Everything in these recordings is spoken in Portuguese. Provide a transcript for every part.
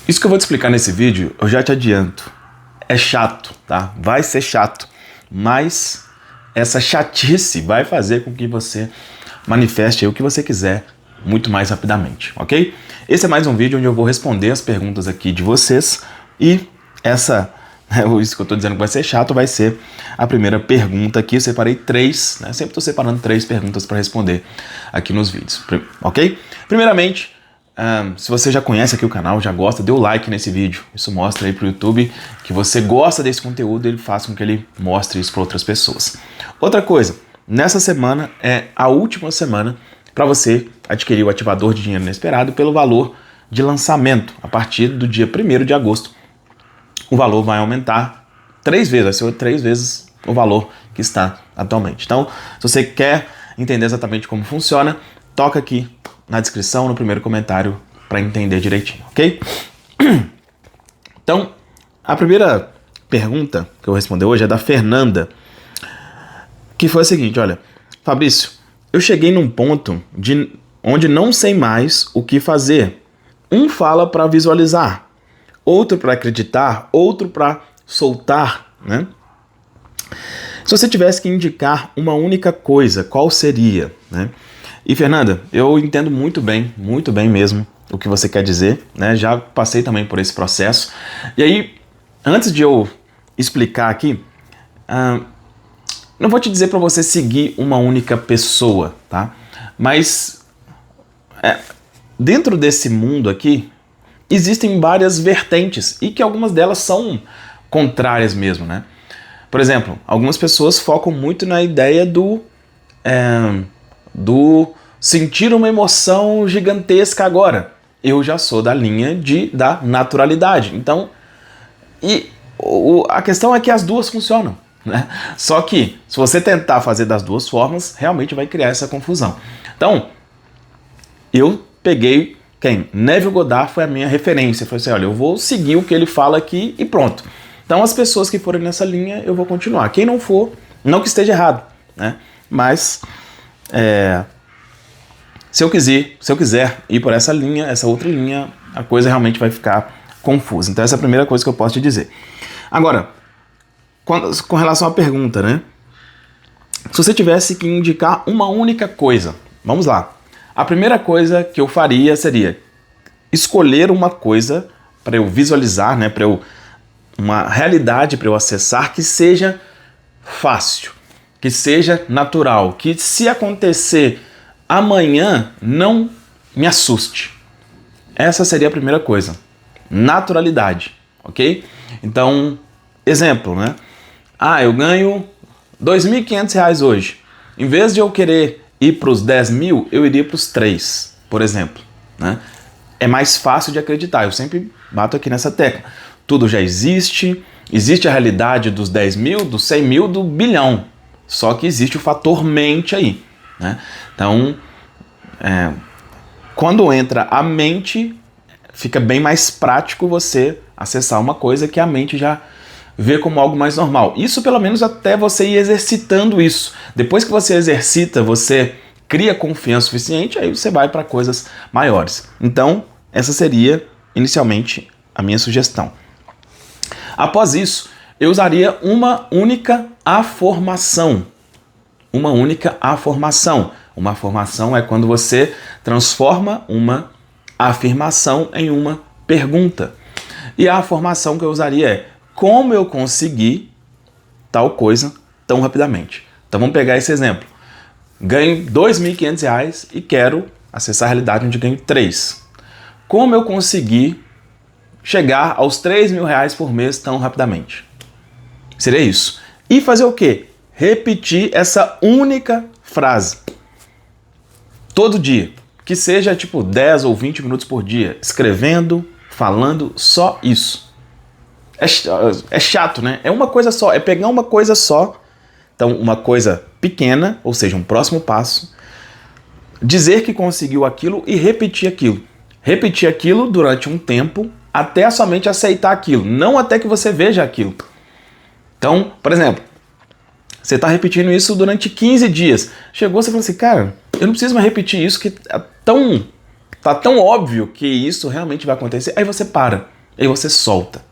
Isso que eu vou te explicar nesse vídeo, eu já te adianto, é chato, tá? Vai ser chato, mas essa chatice vai fazer com que você manifeste aí o que você quiser muito mais rapidamente, ok? Esse é mais um vídeo onde eu vou responder as perguntas aqui de vocês e isso que eu tô dizendo que vai ser chato, vai ser a primeira pergunta aqui. Eu separei 3, né? Sempre tô separando 3 perguntas para responder aqui nos vídeos, ok? Primeiramente, se você já conhece aqui o canal, já gosta, dê o like nesse vídeo. Isso mostra aí pro YouTube que você gosta desse conteúdo e ele faz com que ele mostre isso para outras pessoas. Outra coisa, nessa semana é a última semana para você adquirir o ativador de dinheiro inesperado pelo valor de lançamento. A partir do dia 1º de agosto, o valor vai aumentar 3 vezes, vai ser 3 vezes o valor que está atualmente. Então, se você quer entender exatamente como funciona, toca aqui na descrição, no primeiro comentário, para entender direitinho, ok? Então, a primeira pergunta que eu vou responder hoje é da Fernanda, que foi a seguinte: olha, Fabrício, eu cheguei num ponto onde não sei mais o que fazer. Um fala para visualizar, outro para acreditar, outro para soltar, né? Se você tivesse que indicar uma única coisa, qual seria, né? E Fernanda, eu entendo muito bem mesmo o que você quer dizer, né? Já passei também por esse processo. E aí, antes de eu explicar aqui, não vou te dizer para você seguir uma única pessoa, tá? Mas dentro desse mundo aqui, existem várias vertentes e que algumas delas são contrárias mesmo, né? Por exemplo, algumas pessoas focam muito na ideia do sentir uma emoção gigantesca agora. Eu já sou da linha da naturalidade. Então, a questão é que as duas funcionam, né? Só que, se você tentar fazer das duas formas, realmente vai criar essa confusão. Então, eu peguei Neville Goddard foi a minha referência. Eu falei assim, olha, eu vou seguir o que ele fala aqui e pronto. Então as pessoas que forem nessa linha, eu vou continuar. Quem não for, não que esteja errado, né? Mas se eu quiser ir por essa linha, essa outra linha, a coisa realmente vai ficar confusa. Então essa é a primeira coisa que eu posso te dizer. Agora, com relação à pergunta, né? Se você tivesse que indicar uma única coisa, vamos lá. A primeira coisa que eu faria seria escolher uma coisa para eu visualizar, né, uma realidade para eu acessar que seja fácil, que seja natural, que se acontecer amanhã não me assuste. Essa seria a primeira coisa. Naturalidade, ok? Então, exemplo, né? Eu ganho R$2.500 hoje. Em vez de eu querer ir para os 10 mil, eu iria para os 3, por exemplo, né? É mais fácil de acreditar. Eu sempre bato aqui nessa tecla. Tudo já existe a realidade dos 10 mil, dos 100 mil, do bilhão. Só que existe o fator mente aí, né? Então, quando entra a mente, fica bem mais prático você acessar uma coisa que a mente já vê como algo mais normal. Isso pelo menos até você ir exercitando isso. Depois que você exercita, você cria confiança suficiente, aí você vai para coisas maiores. Então, essa seria inicialmente a minha sugestão. Após isso, eu usaria uma única afirmação. Uma única afirmação. Uma afirmação é quando você transforma uma afirmação em uma pergunta. E a afirmação que eu usaria é: como eu consegui tal coisa tão rapidamente? Então vamos pegar esse exemplo. Ganho R$2.500 e quero acessar a realidade onde ganho 3. Como eu consegui chegar aos R$3.000 por mês tão rapidamente? Seria isso. E fazer o quê? Repetir essa única frase. Todo dia. Que seja tipo 10 ou 20 minutos por dia. Escrevendo, falando, só isso. É chato, né? É uma coisa só. É pegar uma coisa só. Então, uma coisa pequena, ou seja, um próximo passo. Dizer que conseguiu aquilo e repetir aquilo. Repetir aquilo durante um tempo até a sua mente aceitar aquilo. Não até que você veja aquilo. Então, por exemplo, você está repetindo isso durante 15 dias. Chegou, você falou assim, cara, eu não preciso mais repetir isso que é tão tá tão óbvio que isso realmente vai acontecer, aí você para, aí você solta.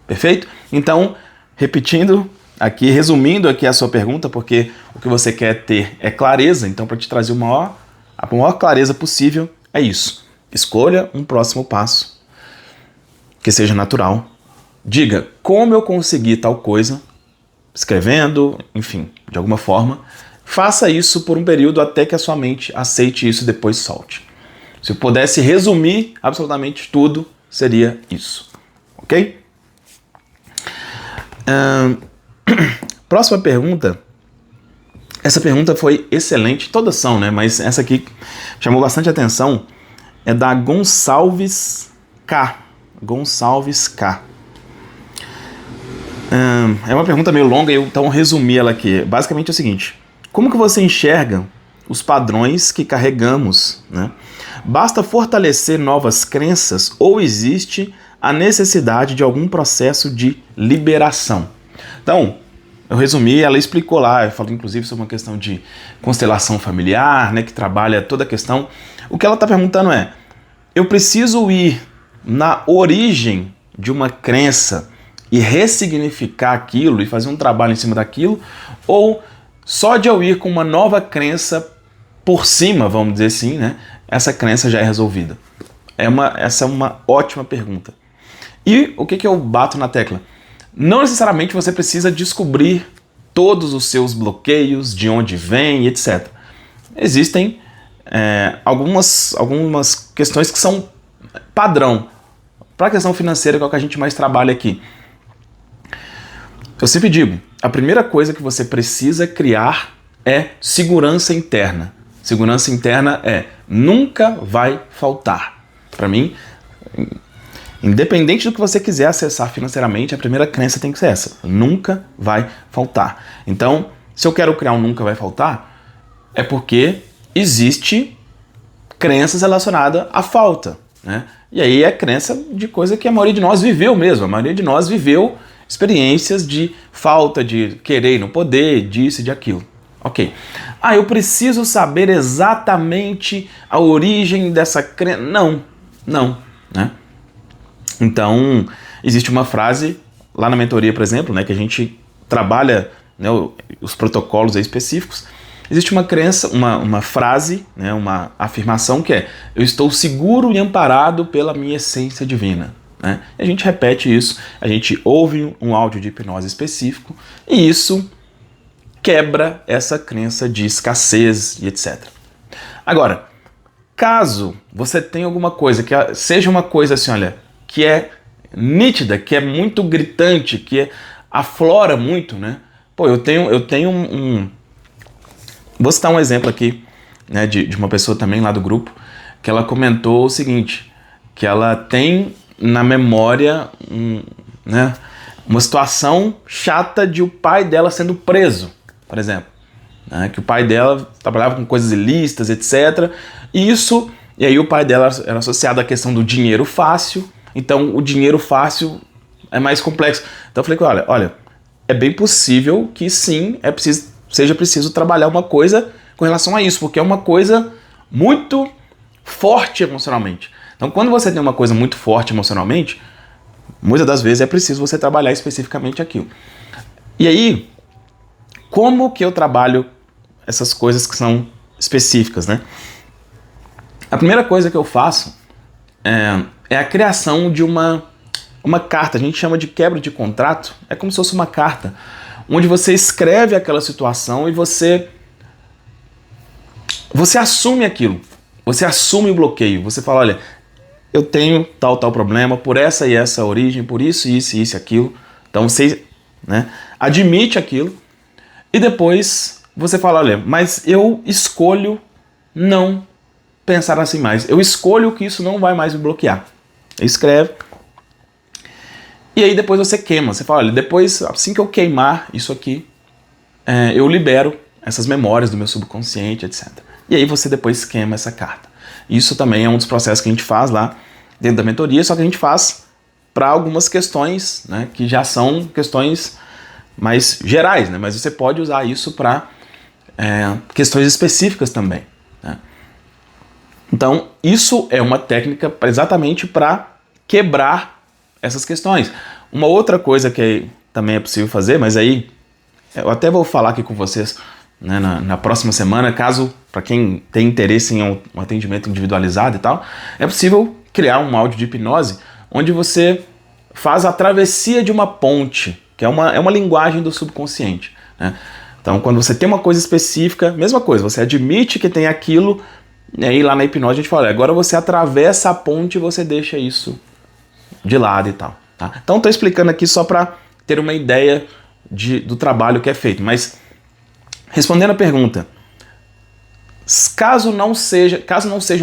Perfeito? Então, repetindo aqui, resumindo aqui a sua pergunta, porque o que você quer ter é clareza, então para te trazer a maior clareza possível, é isso. Escolha um próximo passo que seja natural. Diga como eu consegui tal coisa, escrevendo, enfim, de alguma forma. Faça isso por um período até que a sua mente aceite isso e depois solte. Se eu pudesse resumir absolutamente tudo, seria isso. Ok? Próxima pergunta. Essa pergunta foi excelente, todas são, né? Mas essa aqui chamou bastante atenção. É da Gonçalves K. Gonçalves K. É uma pergunta meio longa, então resumi ela aqui. Basicamente é o seguinte: como que você enxerga os padrões que carregamos, né? Basta fortalecer novas crenças ou existe a necessidade de algum processo de liberação? Então, eu resumi, ela explicou lá, eu falei inclusive sobre uma questão de constelação familiar, né, que trabalha toda a questão. O que ela está perguntando é: eu preciso ir na origem de uma crença e ressignificar aquilo e fazer um trabalho em cima daquilo, ou só de eu ir com uma nova crença por cima, vamos dizer assim, né, essa crença já é resolvida? Essa é uma ótima pergunta. E o que eu bato na tecla? Não necessariamente você precisa descobrir todos os seus bloqueios, de onde vem, etc. Existem algumas questões que são padrão. Para a questão financeira, que é o que a gente mais trabalha aqui. Eu sempre digo, a primeira coisa que você precisa criar é segurança interna. Segurança interna é nunca vai faltar. Para mim, independente do que você quiser acessar financeiramente, a primeira crença tem que ser essa: nunca vai faltar. Então, se eu quero criar um nunca vai faltar, é porque existe crenças relacionadas à falta, né? E aí é crença de coisa que a maioria de nós viveu mesmo. A maioria de nós viveu experiências de falta, de querer e não poder, disso e de aquilo. Ok. Eu preciso saber exatamente a origem dessa crença. Não, né? Então, existe uma frase lá na mentoria, por exemplo, né, que a gente trabalha, né, os protocolos aí específicos. Existe uma crença, uma frase, né, uma afirmação que é: eu estou seguro e amparado pela minha essência divina. Né? E a gente repete isso, a gente ouve um áudio de hipnose específico e isso quebra essa crença de escassez e etc. Agora, caso você tenha alguma coisa que seja uma coisa assim, olha, que é nítida, que é muito gritante, que aflora muito, né? Pô, eu tenho Vou citar um exemplo aqui, né, de uma pessoa também lá do grupo, que ela comentou o seguinte, que ela tem na memória né, uma situação chata de o pai dela sendo preso, por exemplo. Né, que o pai dela trabalhava com coisas ilícitas, etc. E aí o pai dela era associado à questão do dinheiro fácil, então o dinheiro fácil é mais complexo. Então eu falei com ela: olha, é bem possível que sim, seja preciso trabalhar uma coisa com relação a isso, porque é uma coisa muito forte emocionalmente. Então, quando você tem uma coisa muito forte emocionalmente, muitas das vezes é preciso você trabalhar especificamente aquilo. E aí, como que eu trabalho essas coisas que são específicas, né? A primeira coisa que eu faço é a criação de uma carta. A gente chama de quebra de contrato. É como se fosse uma carta onde você escreve aquela situação e você assume aquilo. Você assume o bloqueio. Você fala: olha, eu tenho tal problema por essa e essa origem, por isso, isso e aquilo. Então você, né, admite aquilo e depois você fala: olha, mas eu escolho não pensar assim mais. Eu escolho que isso não vai mais me bloquear. Escreve. E aí depois você queima. Você fala: olha, depois, assim que eu queimar isso aqui, eu libero essas memórias do meu subconsciente, etc. E aí você depois queima essa carta. Isso também é um dos processos que a gente faz lá dentro da mentoria, só que a gente faz para algumas questões, né, que já são questões mais gerais, né, mas você pode usar isso para questões específicas também. Né. Então, isso é uma técnica exatamente para quebrar essas questões. Uma outra coisa que também é possível fazer, mas aí eu até vou falar aqui com vocês, né, na próxima semana, caso, para quem tem interesse em um atendimento individualizado e tal, é possível criar um áudio de hipnose onde você faz a travessia de uma ponte, que é uma linguagem do subconsciente, né? Então, quando você tem uma coisa específica, mesma coisa, você admite que tem aquilo, e aí lá na hipnose a gente fala, agora você atravessa a ponte e você deixa isso de lado e tal, tá? Então, estou explicando aqui só para ter uma ideia do trabalho que é feito, mas respondendo a pergunta, caso não seja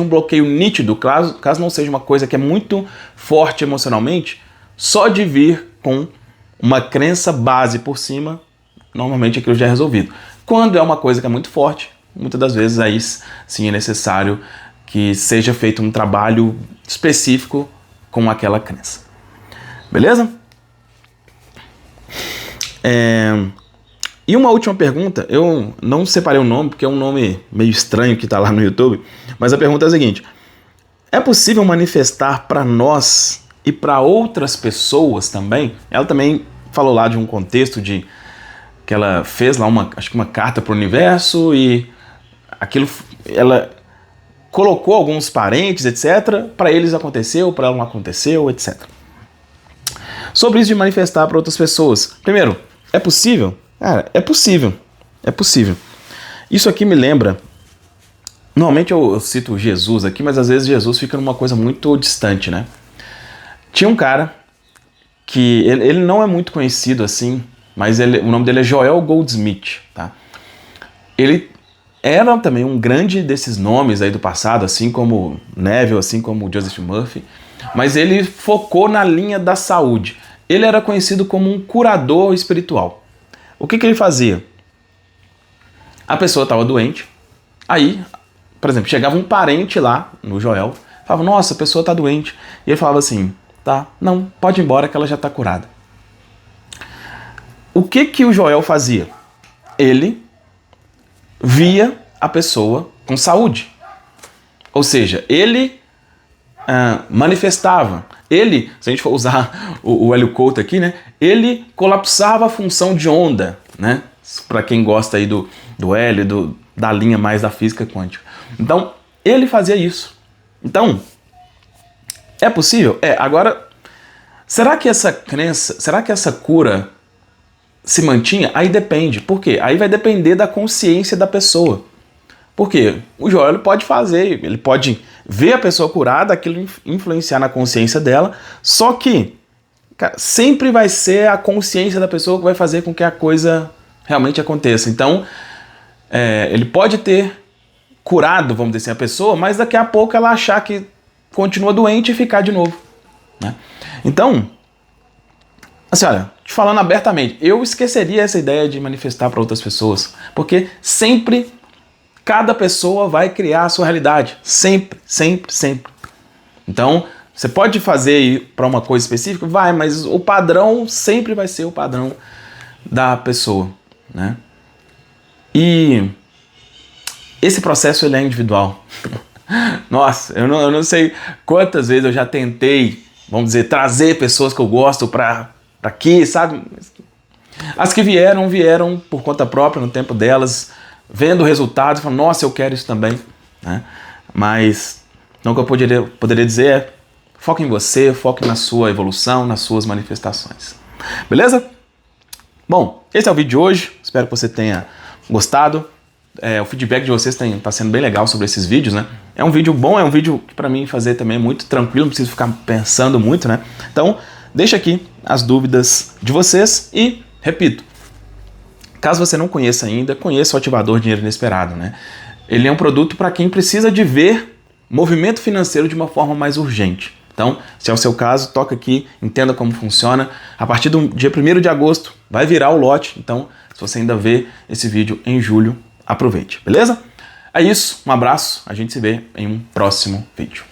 um bloqueio nítido, caso não seja uma coisa que é muito forte emocionalmente, só de vir com uma crença base por cima, normalmente aquilo já é resolvido. Quando é uma coisa que é muito forte, muitas das vezes aí sim é necessário que seja feito um trabalho específico com aquela crença. Beleza? E uma última pergunta, eu não separei o nome, porque é um nome meio estranho que está lá no YouTube, mas a pergunta é a seguinte: é possível manifestar para nós e para outras pessoas também? Ela também falou lá de um contexto que ela fez lá acho que uma carta para o universo e aquilo, ela colocou alguns parentes, etc. Para eles aconteceu, para ela não aconteceu, etc. Sobre isso de manifestar para outras pessoas. Primeiro, é possível? Cara, é possível. É possível. Isso aqui me lembra... Normalmente eu cito Jesus aqui, mas às vezes Jesus fica numa coisa muito distante, né? Tinha um cara que... Ele não é muito conhecido assim, mas o nome dele é Joel Goldsmith, tá? Ele era também um grande desses nomes aí do passado, assim como Neville, assim como Joseph Murphy, mas ele focou na linha da saúde. Ele era conhecido como um curador espiritual. O que ele fazia? A pessoa estava doente, aí, por exemplo, chegava um parente lá no Joel, falava, nossa, a pessoa está doente. E ele falava assim, tá, não, pode ir embora que ela já está curada. O que o Joel fazia? Ele via a pessoa com saúde. Ou seja, ele manifestava. Ele, se a gente for usar o Hélio Couto aqui, né? Ele colapsava a função de onda, né? Para quem gosta aí do Hélio, da linha mais da física quântica. Então, ele fazia isso. Então, é possível? Agora, será que essa crença, será que essa cura se mantinha? Aí depende. Por quê? Aí vai depender da consciência da pessoa. Por quê? O Joel ele pode fazer, ele pode ver a pessoa curada, aquilo influenciar na consciência dela, só que, cara, sempre vai ser a consciência da pessoa que vai fazer com que a coisa realmente aconteça. Então, ele pode ter curado, vamos dizer assim, a pessoa, mas daqui a pouco ela achar que continua doente e ficar de novo, né? Então, assim, olha, te falando abertamente, eu esqueceria essa ideia de manifestar para outras pessoas, porque sempre... Cada pessoa vai criar a sua realidade. Sempre, sempre, sempre. Então, você pode fazer para uma coisa específica? Vai, mas o padrão sempre vai ser o padrão da pessoa, né? E esse processo ele é individual. Nossa, eu não sei quantas vezes eu já tentei, vamos dizer, trazer pessoas que eu gosto para aqui, sabe? As que vieram por conta própria no tempo delas, vendo o resultado, falando, nossa, eu quero isso também, né? Mas então o que eu poderia dizer é, foque em você, foque na sua evolução, nas suas manifestações. Beleza? Bom, esse é o vídeo de hoje, espero que você tenha gostado. O feedback de vocês está sendo bem legal sobre esses vídeos, né? É um vídeo bom, é um vídeo que para mim fazer também é muito tranquilo, não preciso ficar pensando muito, né? Então, deixa aqui as dúvidas de vocês e, repito, caso você não conheça ainda, conheça o Ativador Dinheiro Inesperado, né? Ele é um produto para quem precisa de ver movimento financeiro de uma forma mais urgente. Então, se é o seu caso, toca aqui, entenda como funciona. A partir do dia 1º de agosto vai virar o lote, então se você ainda vê esse vídeo em julho, aproveite, beleza? É isso, um abraço, a gente se vê em um próximo vídeo.